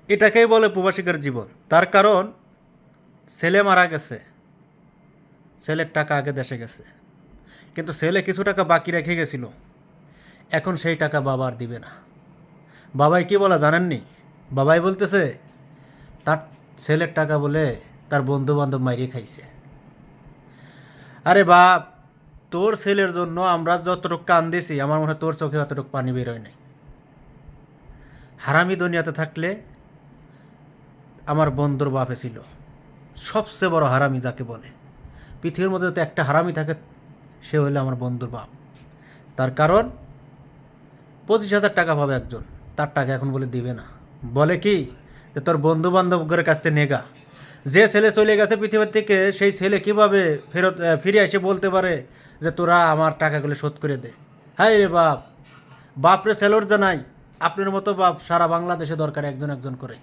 এটাকেই বলে প্রবাসীদের জীবন। তার কারণ ছেলে মারা গেছে, ছেলের টাকা আগে দেশে গেছে, কিন্তু ছেলে কিছু টাকা বাকি রেখে গেছিল, এখন সেই টাকা বাবা আর দিবে না। বাবাই কি বলা জানেননি? বাবাই বলতেছে তার ছেলের টাকা বলে তার বন্ধু বান্ধব মাইরিয়ে খাইছে। আরে বাপ, তোর ছেলের জন্য আমরা যতটুকু কান্দিছি, আমার মনে হয় তোর চোখে অতটুকু পানি বের হয় নাই। হারামি দুনিয়াতে থাকলে আমার বন্ধুর বাপে ছিল সবচেয়ে বড় হারামি, যাকে বলে পৃথিবীর মধ্যে তো একটা হারামি থাকে, সে হইলো আমার বন্ধুর বাপ। তার কারণ 25,000 টাকা পাবে একজন, তার টাকা এখন বলে দিবে না। বলে কি যে তোর বন্ধু বান্ধবের কাছ থেকে নেগা। যে ছেলে চলে গেছে পৃথিবীর থেকে, সেই ছেলে কিভাবে ফিরে এসে বলতে পারে যে তোরা আমার টাকাগুলো শোধ করে দে? হাই রে বাপ, বাপরে স্যালোর জানাই। আপনার মতো বাপ সারা বাংলাদেশে দরকার একজন একজন করে।